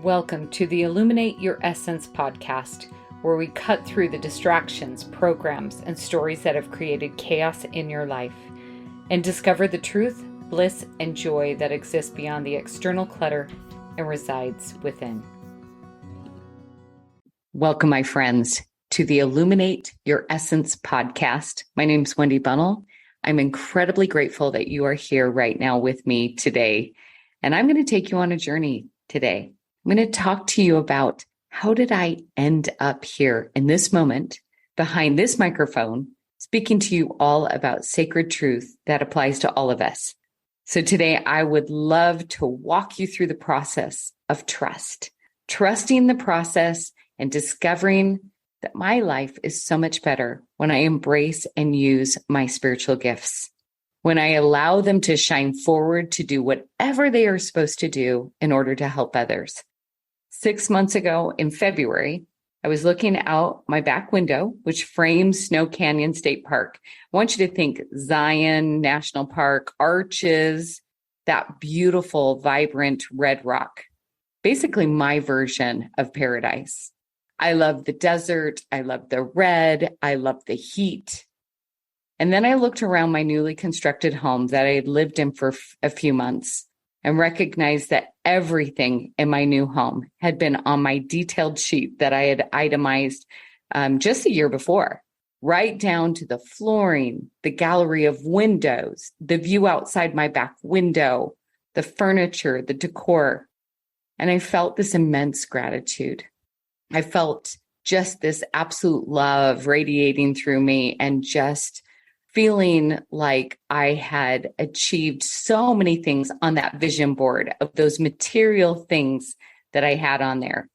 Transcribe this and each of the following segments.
Welcome to the Illuminate Your Essence podcast, where we cut through the distractions, programs, and stories that have created chaos in your life and discover the truth, bliss, and joy that exists beyond the external clutter and resides within. Welcome, my friends, to the Illuminate Your Essence podcast. My name is Wendy Bunnell. I'm incredibly grateful that you are here right now with me today, and I'm going to take you on a journey today. I'm going to talk to you about how did I end up here in this moment behind this microphone, speaking to you all about sacred truth that applies to all of us. So today I would love to walk you through the process of trusting the process and discovering that my life is so much better when I embrace and use my spiritual gifts, when I allow them to shine forward to do whatever they are supposed to do in order to help others. 6 months ago in February, I was looking out my back window, which frames Snow Canyon State Park. I want you to think Zion National Park, arches, that beautiful, vibrant red rock, basically my version of paradise. I love the desert. I love the red. I love the heat. And then I looked around my newly constructed home that I had lived in for a few months and recognized that everything in my new home had been on my detailed sheet that I had itemized just a year before, right down to the flooring, the gallery of windows, the view outside my back window, the furniture, the decor. And I felt this immense gratitude. I felt just this absolute love radiating through me and just feeling like I had achieved so many things on that vision board of those material things that I had on there.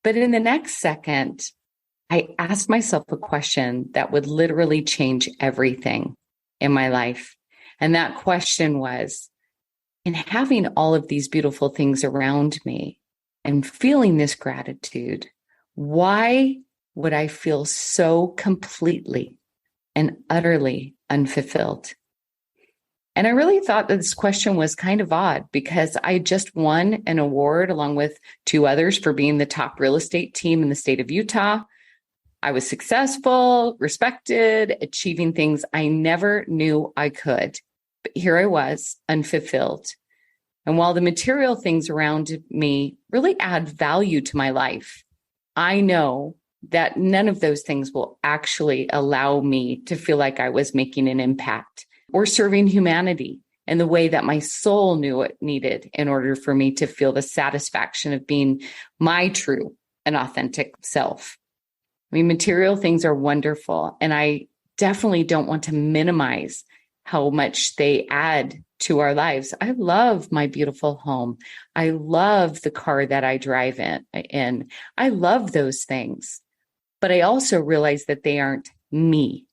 But in the next second, I asked myself a question that would literally change everything in my life. And that question was, in having all of these beautiful things around me and feeling this gratitude, why would I feel so completely and utterly unfulfilled? And I really thought that this question was kind of odd because I just won an award along with two others for being the top real estate team in the state of Utah. I was successful, respected, achieving things I never knew I could. But here I was, unfulfilled. And while the material things around me really add value to my life, I know that none of those things will actually allow me to feel like I was making an impact or serving humanity in the way that my soul knew it needed in order for me to feel the satisfaction of being my true and authentic self. I mean, material things are wonderful, and I definitely don't want to minimize how much they add to our lives. I love my beautiful home. I love the car that I drive in. I love those things. But I also realize that they aren't me.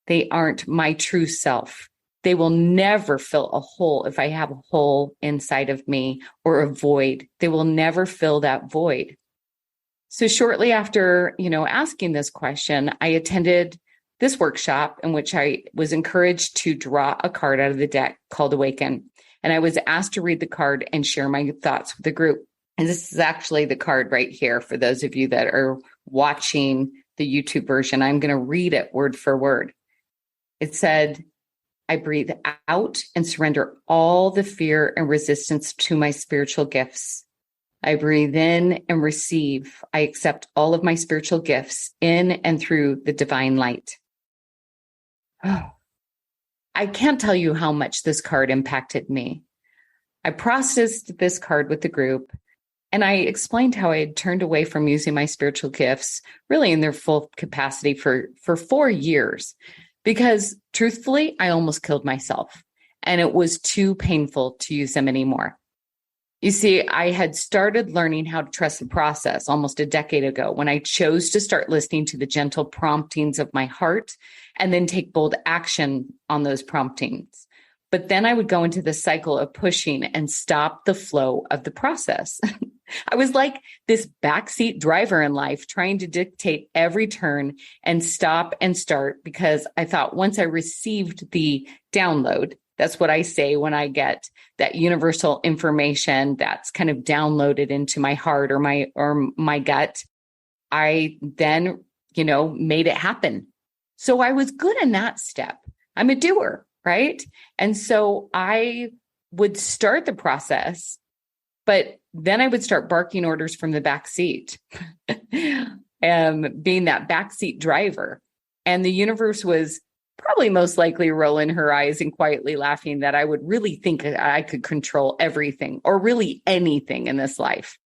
They aren't my true self. They will never fill a hole if I have a hole inside of me or a void. They will never fill that void. So shortly after, asking this question, I attended this workshop in which I was encouraged to draw a card out of the deck called Awaken. And I was asked to read the card and share my thoughts with the group. And this is actually the card right here for those of you that are watching the YouTube version. I'm going to read it word for word. It said, I breathe out and surrender all the fear and resistance to my spiritual gifts. I breathe in and receive. I accept all of my spiritual gifts in and through the divine light. Oh, I can't tell you how much this card impacted me. I processed this card with the group, and I explained how I had turned away from using my spiritual gifts really in their full capacity for 4 years, because truthfully, I almost killed myself, and it was too painful to use them anymore. You see, I had started learning how to trust the process almost a decade ago when I chose to start listening to the gentle promptings of my heart and then take bold action on those promptings. But then I would go into the cycle of pushing and stop the flow of the process. I was like this backseat driver in life trying to dictate every turn and stop and start because I thought once I received the download, That's what I say when I get that universal information that's kind of downloaded into my heart or my gut. I then, made it happen. So I was good in that step. I'm a doer, right? And so I would start the process, but then I would start barking orders from the back seat, being that backseat driver. And the universe was probably most likely rolling her eyes and quietly laughing that I would really think I could control everything or really anything in this life.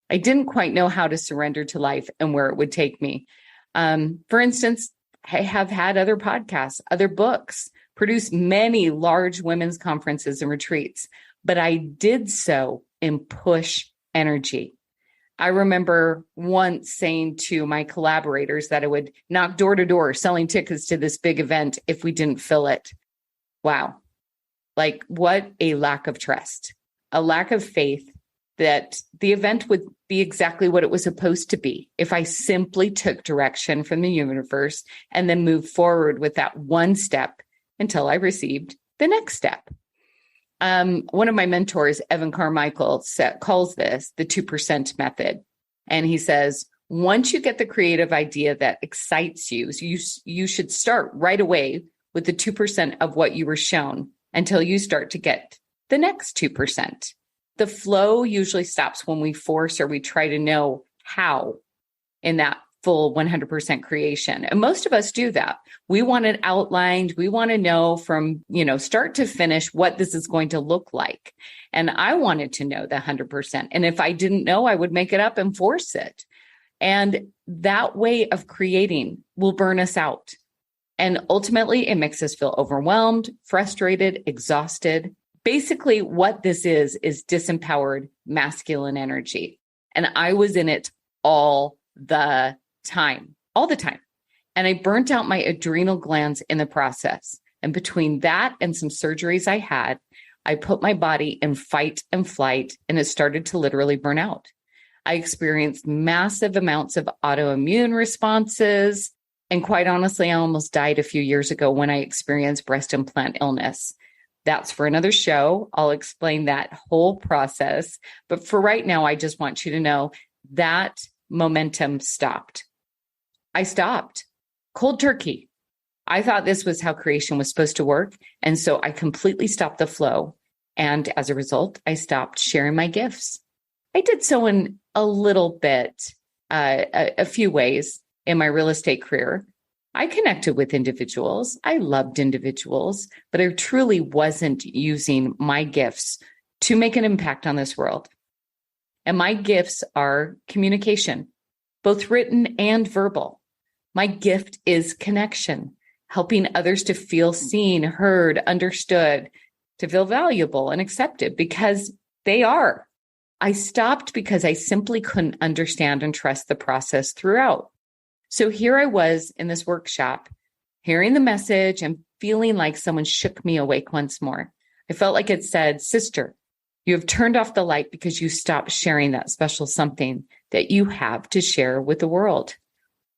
I didn't quite know how to surrender to life and where it would take me. For instance, I have had other podcasts, other books, produced many large women's conferences and retreats, but I did so in push energy. I remember once saying to my collaborators that I would knock door to door selling tickets to this big event if we didn't fill it. Wow. Like, what a lack of trust, a lack of faith that the event would be exactly what it was supposed to be if I simply took direction from the universe and then moved forward with that one step until I received the next step. One of my mentors, Evan Carmichael, calls this the 2% method. And he says, once you get the creative idea that excites you, you should start right away with the 2% of what you were shown until you start to get the next 2%. The flow usually stops when we force or we try to know how in that full 100% creation. And most of us do that. We want it outlined. We want to know from, start to finish what this is going to look like. And I wanted to know the 100%. And if I didn't know, I would make it up and force it. And that way of creating will burn us out. And ultimately, it makes us feel overwhelmed, frustrated, exhausted. Basically, what this is disempowered masculine energy. And I was in it all the time. And I burnt out my adrenal glands in the process. And between that and some surgeries I had, I put my body in fight and flight, and it started to literally burn out. I experienced massive amounts of autoimmune responses. And quite honestly, I almost died a few years ago when I experienced breast implant illness. That's for another show. I'll explain that whole process. But for right now, I just want you to know that momentum stopped. I stopped cold turkey. I thought this was how creation was supposed to work. And so I completely stopped the flow. And as a result, I stopped sharing my gifts. I did so in a little bit, a few ways in my real estate career. I connected with individuals. I loved individuals, but I truly wasn't using my gifts to make an impact on this world. And my gifts are communication, both written and verbal. My gift is connection, helping others to feel seen, heard, understood, to feel valuable and accepted because they are. I stopped because I simply couldn't understand and trust the process throughout. So here I was in this workshop, hearing the message and feeling like someone shook me awake once more. I felt like it said, sister, you have turned off the light because you stopped sharing that special something that you have to share with the world.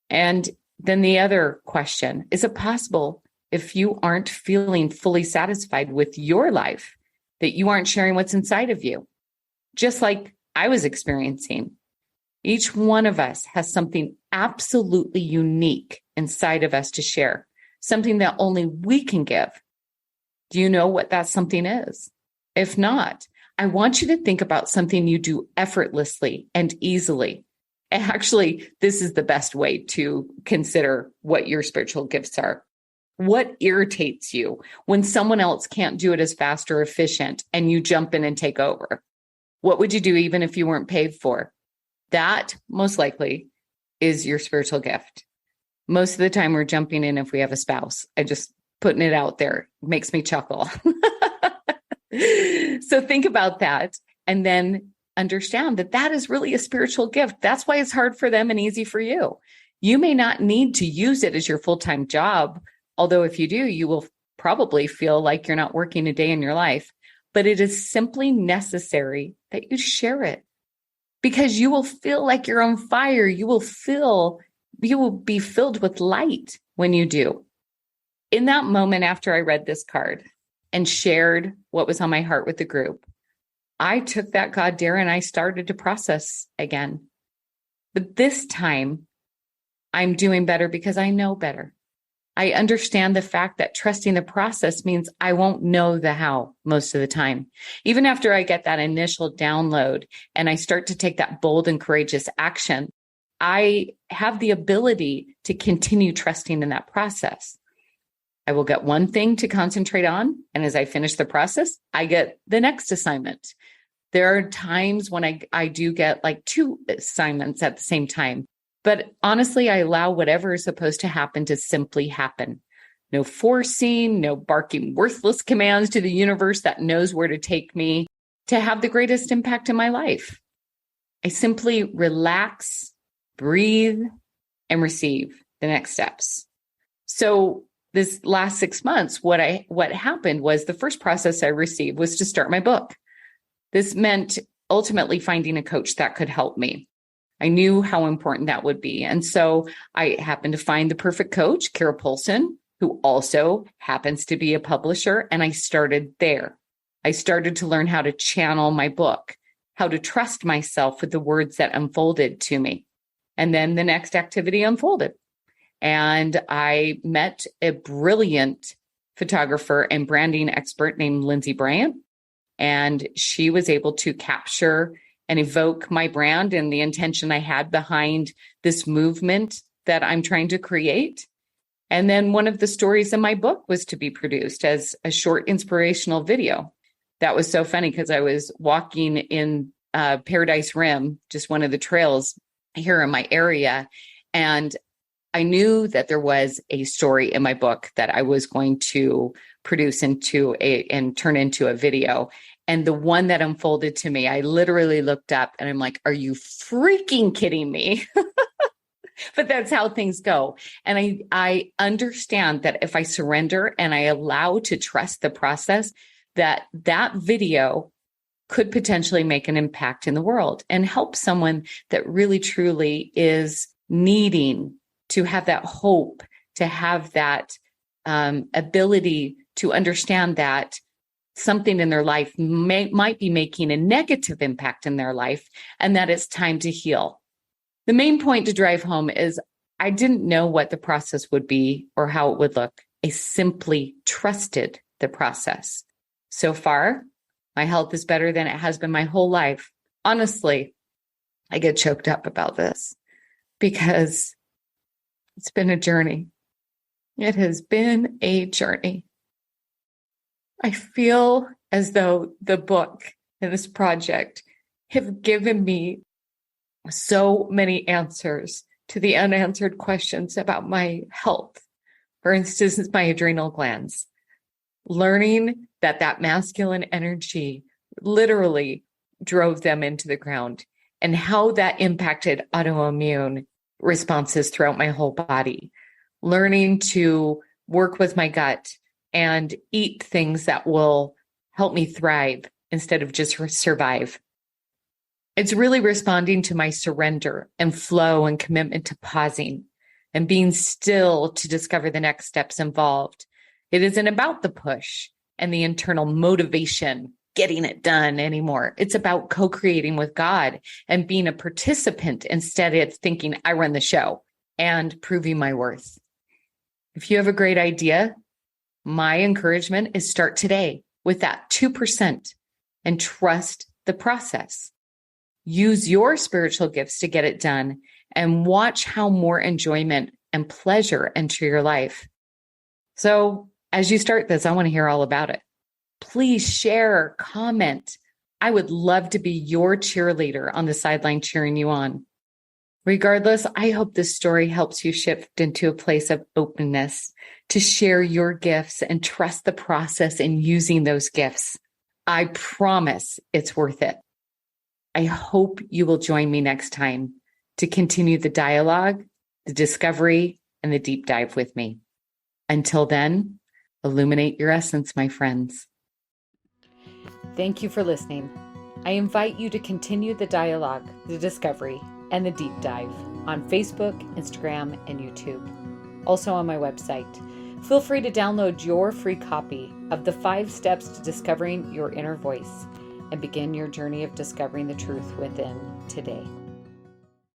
And then the other question, is it possible if you aren't feeling fully satisfied with your life, that you aren't sharing what's inside of you? Just like I was experiencing. Each one of us has something absolutely unique inside of us to share, something that only we can give. Do you know what that something is? If not, I want you to think about something you do effortlessly and easily. Actually, this is the best way to consider what your spiritual gifts are. What irritates you when someone else can't do it as fast or efficient and you jump in and take over? What would you do even if you weren't paid for? That most likely is your spiritual gift. Most of the time we're jumping in if we have a spouse. I just putting it out there makes me chuckle. So think about that and then understand that that is really a spiritual gift. That's why it's hard for them and easy for you. You may not need to use it as your full-time job, although if you do, you will probably feel like you're not working a day in your life, but it is simply necessary that you share it because you will feel like you're on fire. You will be filled with light when you do. In that moment after I read this card, and shared what was on my heart with the group, I took that God dare and I started to process again. But this time I'm doing better because I know better. I understand the fact that trusting the process means I won't know the how most of the time. Even after I get that initial download and I start to take that bold and courageous action, I have the ability to continue trusting in that process. I will get one thing to concentrate on. And as I finish the process, I get the next assignment. There are times when I do get like 2 assignments at the same time. But honestly, I allow whatever is supposed to happen to simply happen. No forcing, no barking worthless commands to the universe that knows where to take me to have the greatest impact in my life. I simply relax, breathe, and receive the next steps. So this last 6 months, what happened was the first process I received was to start my book. This meant ultimately finding a coach that could help me. I knew how important that would be. And so I happened to find the perfect coach, Kara Polson, who also happens to be a publisher. And I started there. I started to learn how to channel my book, how to trust myself with the words that unfolded to me. And then the next activity unfolded. And I met a brilliant photographer and branding expert named Lindsay Bryant. And she was able to capture and evoke my brand and the intention I had behind this movement that I'm trying to create. And then one of the stories in my book was to be produced as a short inspirational video. That was so funny because I was walking in Paradise Rim, just one of the trails here in my area. And I knew that there was a story in my book that I was going to produce and turn into a video. And the one that unfolded to me, I literally looked up and I'm like, are you freaking kidding me? But that's how things go. And I understand that if I surrender and I allow to trust the process, that video could potentially make an impact in the world and help someone that really truly is needing to have that hope, to have that ability to understand that something in their life might be making a negative impact in their life and that it's time to heal. The main point to drive home is I didn't know what the process would be or how it would look. I simply trusted the process. So far, my health is better than it has been my whole life. Honestly, I get choked up about this because it's been a journey. It has been a journey. I feel as though the book and this project have given me so many answers to the unanswered questions about my health. For instance, my adrenal glands. Learning that masculine energy literally drove them into the ground and how that impacted autoimmune responses throughout my whole body. Learning to work with my gut and eat things that will help me thrive instead of just survive. It's really responding to my surrender and flow and commitment to pausing and being still to discover the next steps involved. It isn't about the push and the internal motivation, getting it done anymore. It's about co-creating with God and being a participant instead of thinking I run the show and proving my worth. If you have a great idea, my encouragement is start today with that 2% and trust the process. Use your spiritual gifts to get it done and watch how more enjoyment and pleasure enter your life. So as you start this, I want to hear all about it. Please share, comment. I would love to be your cheerleader on the sideline cheering you on. Regardless, I hope this story helps you shift into a place of openness to share your gifts and trust the process in using those gifts. I promise it's worth it. I hope you will join me next time to continue the dialogue, the discovery, and the deep dive with me. Until then, illuminate your essence, my friends. Thank you for listening. I invite you to continue the dialogue, the discovery, and the deep dive on Facebook, Instagram, and YouTube. Also on my website. Feel free to download your free copy of the 5 Steps to Discovering Your Inner Voice and begin your journey of discovering the truth within today.